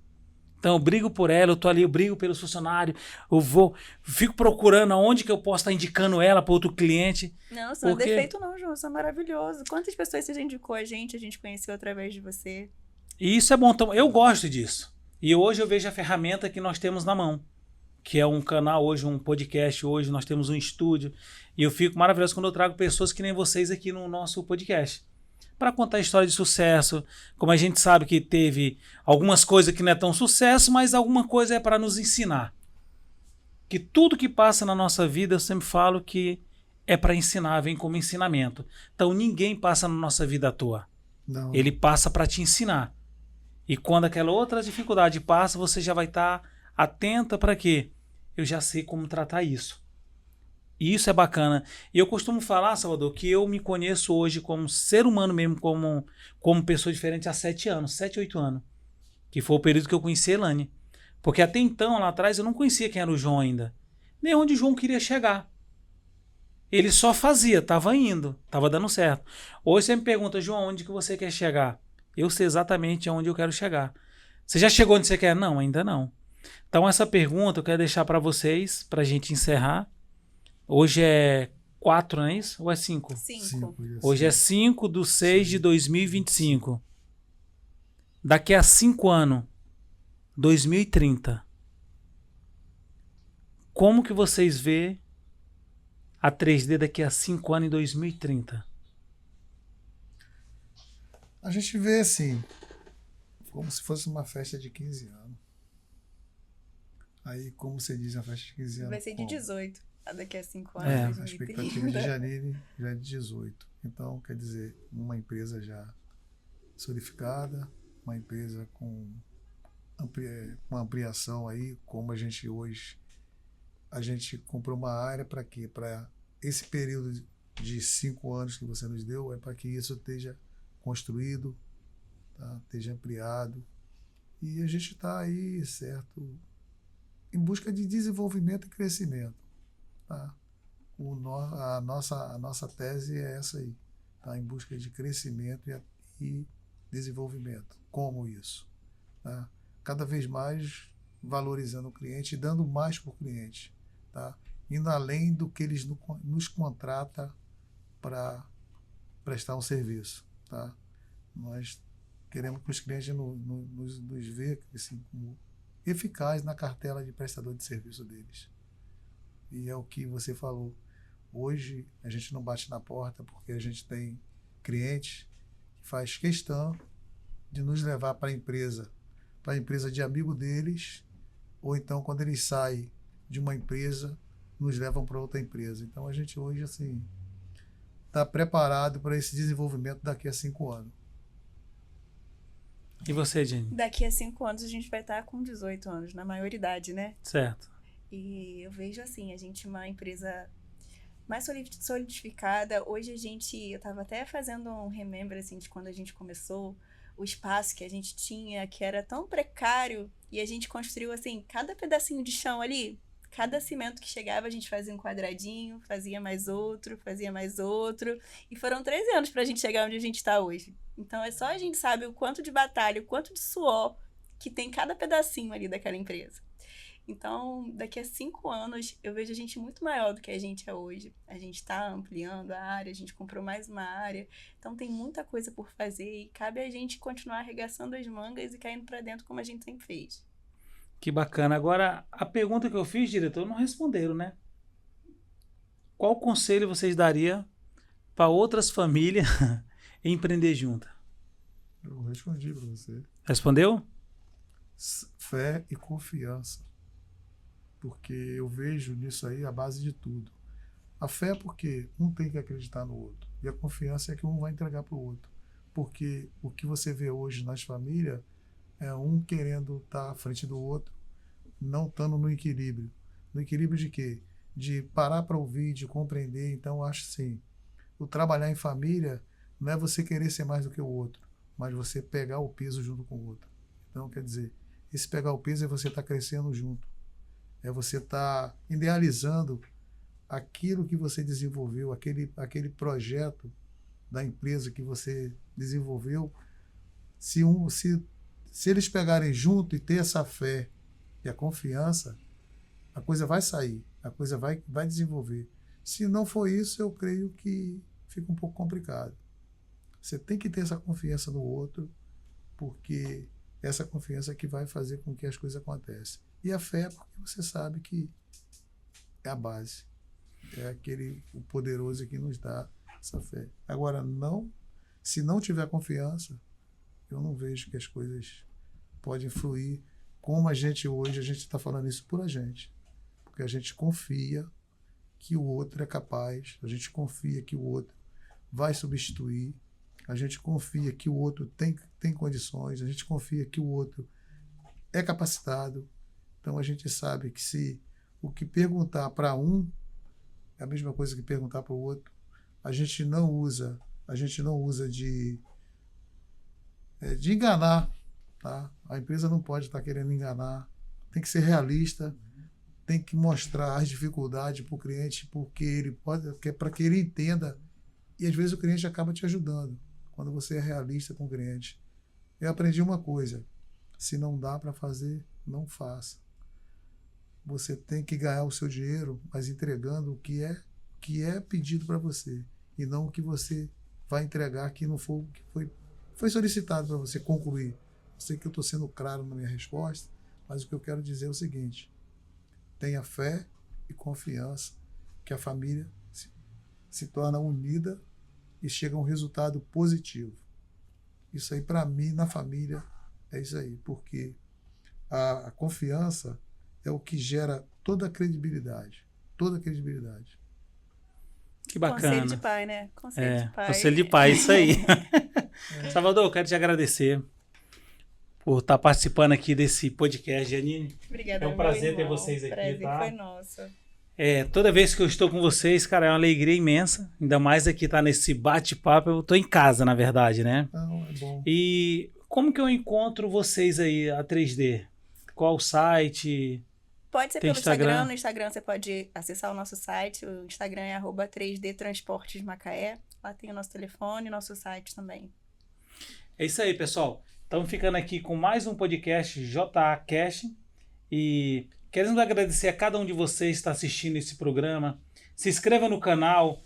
Então eu brigo por ela, eu tô ali, eu brigo pelos funcionários, fico procurando aonde que eu posso estar indicando ela para outro cliente. Não, isso não é defeito não, João, isso é maravilhoso. Quantas pessoas você já indicou a gente conheceu através de você? E isso é bom, então eu gosto disso. E hoje eu vejo a ferramenta que nós temos na mão, que é um canal hoje, um podcast hoje, nós temos um estúdio, e eu fico maravilhoso quando eu trago pessoas que nem vocês aqui no nosso podcast, para contar história de sucesso, como a gente sabe que teve algumas coisas que não é tão sucesso, mas alguma coisa é para nos ensinar. Que tudo que passa na nossa vida, eu sempre falo que é para ensinar, vem como ensinamento. Então ninguém passa na nossa vida à toa. Não. Ele passa para te ensinar. E quando aquela outra dificuldade passa, você já vai estar atenta para quê? Eu já sei como tratar isso. E isso é bacana. E eu costumo falar, Salvador, que eu me conheço hoje como ser humano mesmo, como pessoa diferente há 7 anos, 7, 8 anos. Que foi o período que eu conheci a Elane. Porque até então, lá atrás, eu não conhecia quem era o João ainda. Nem onde o João queria chegar. Ele só fazia, estava indo, estava dando certo. Hoje você me pergunta, João, onde que você quer chegar? Eu sei exatamente aonde eu quero chegar. Você já chegou onde você quer? Não, ainda não. Então essa pergunta eu quero deixar para vocês, para a gente encerrar. Hoje é 4, não é isso? Ou é 5? 5. Hoje é 5/6/2025. Daqui a 5 anos, 2030. Como que vocês vê a 3D daqui a 5 anos em 2030? A gente vê assim, como se fosse uma festa de 15 anos. Aí, como você diz, a festa de 15 anos... Vai ser de 18. Daqui a 5 A anos. expectativa de janeiro já é de 18. Então, quer dizer, uma empresa já solidificada, uma empresa com uma ampliação aí, como a gente hoje, a gente comprou uma área para quê? Para esse período de 5 anos que você nos deu, é para que isso esteja construído, tá? Esteja ampliado. E a gente está aí, certo, em busca de desenvolvimento e crescimento. Tá? A nossa tese é essa aí, tá? Em busca de crescimento e desenvolvimento. Como isso? Tá? Cada vez mais valorizando o cliente e dando mais para o cliente. Tá? Indo além do que eles nos contratam para prestar um serviço. Tá? Nós queremos que os clientes nos vejam assim, como eficazes na cartela de prestador de serviço deles. E é o que você falou. Hoje a gente não bate na porta porque a gente tem clientes que faz questão de nos levar para a empresa de amigo deles, ou então quando eles saem de uma empresa, nos levam para outra empresa. Então a gente hoje assim está preparado para esse desenvolvimento daqui a 5 anos. E você, Jenny? Daqui a 5 anos a gente vai estar com 18 anos, na maioridade, né? Certo. E eu vejo assim, a gente uma empresa mais solidificada. Hoje eu estava até fazendo um remember assim, de quando a gente começou, o espaço que a gente tinha, que era tão precário, e a gente construiu assim, cada pedacinho de chão ali, cada cimento que chegava, a gente fazia um quadradinho, fazia mais outro, e foram 13 anos para a gente chegar onde a gente está hoje. Então é só a gente sabe o quanto de batalha, o quanto de suor que tem cada pedacinho ali daquela empresa. Então, daqui a 5 anos, eu vejo a gente muito maior do que a gente é hoje. A gente está ampliando a área, a gente comprou mais uma área. Então, tem muita coisa por fazer e cabe a gente continuar arregaçando as mangas e caindo para dentro como a gente sempre fez. Que bacana. Agora, a pergunta que eu fiz, diretor, não responderam, né? Qual conselho vocês dariam para outras famílias empreender junto? Eu respondi para você. Respondeu? Fé e confiança. porque eu vejo nisso aí a base de tudo. A fé é porque um tem que acreditar no outro, e a confiança é que um vai entregar para o outro. Porque o que você vê hoje nas famílias é um querendo estar à frente do outro, não estando no equilíbrio. No equilíbrio de quê? De parar para ouvir, de compreender. Então, eu acho assim, o trabalhar em família não é você querer ser mais do que o outro, mas você pegar o peso junto com o outro. Então, quer dizer, esse pegar o peso é você estar crescendo junto. É você estar idealizando aquilo que você desenvolveu, aquele projeto da empresa que você desenvolveu. Se eles pegarem junto e ter essa fé e a confiança, a coisa vai sair, a coisa vai desenvolver. Se não for isso, eu creio que fica um pouco complicado. Você tem que ter essa confiança no outro, porque essa confiança é que vai fazer com que as coisas aconteçam. E a fé, porque você sabe que é a base. É o poderoso que nos dá essa fé. Agora, se não tiver confiança, eu não vejo que as coisas podem fluir como a gente está falando isso por a gente. Porque a gente confia que o outro é capaz, a gente confia que o outro vai substituir, a gente confia que o outro tem condições, a gente confia que o outro é capacitado. Então a gente sabe que se o que perguntar para um é a mesma coisa que perguntar para o outro, a gente não usa de enganar, tá? A empresa não pode estar querendo enganar, tem que ser realista, tem que mostrar as dificuldades para o cliente, para que ele entenda, e às vezes o cliente acaba te ajudando quando você é realista com o cliente. Eu aprendi uma coisa: se não dá para fazer, não faça. Você tem que ganhar o seu dinheiro, mas entregando o que é pedido para você, e não o que você vai entregar que não for o que foi solicitado para você concluir. Eu sei que eu estou sendo claro na minha resposta, mas o que eu quero dizer é o seguinte: tenha fé e confiança que a família se torna unida e chega a um resultado positivo. Isso aí, para mim, na família, é isso aí, porque a confiança é o que gera toda a credibilidade. Toda a credibilidade. Que bacana. Conselho de pai, né? Conselho de pai. Conselho de pai, isso aí. Salvador, eu quero te agradecer por estar participando aqui desse podcast, Janine. Obrigada, é um prazer meu ter irmão. vocês aqui, prazer tá? foi nosso. Toda vez que eu estou com vocês, cara, é uma alegria imensa. Ainda mais aqui tá nesse bate-papo. Eu tô em casa, na verdade, né? Não, é bom. E como que eu encontro vocês aí, a 3D? Qual o site? Pode ser Tem pelo Instagram. Instagram? No Instagram você pode acessar o nosso site. O Instagram é @3D Transportes Macaé. Lá tem o nosso telefone e nosso site também. É isso aí, pessoal. Estamos ficando aqui com mais um podcast JA Cash. E queremos agradecer a cada um de vocês que está assistindo esse programa. Se inscreva no canal.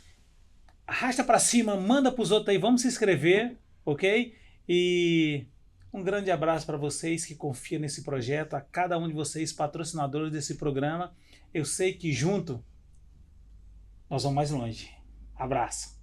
Arrasta para cima, manda para os outros aí. Vamos se inscrever, ok? E um grande abraço para vocês que confiam nesse projeto. A cada um de vocês, patrocinadores desse programa. Eu sei que junto nós vamos mais longe. Abraço.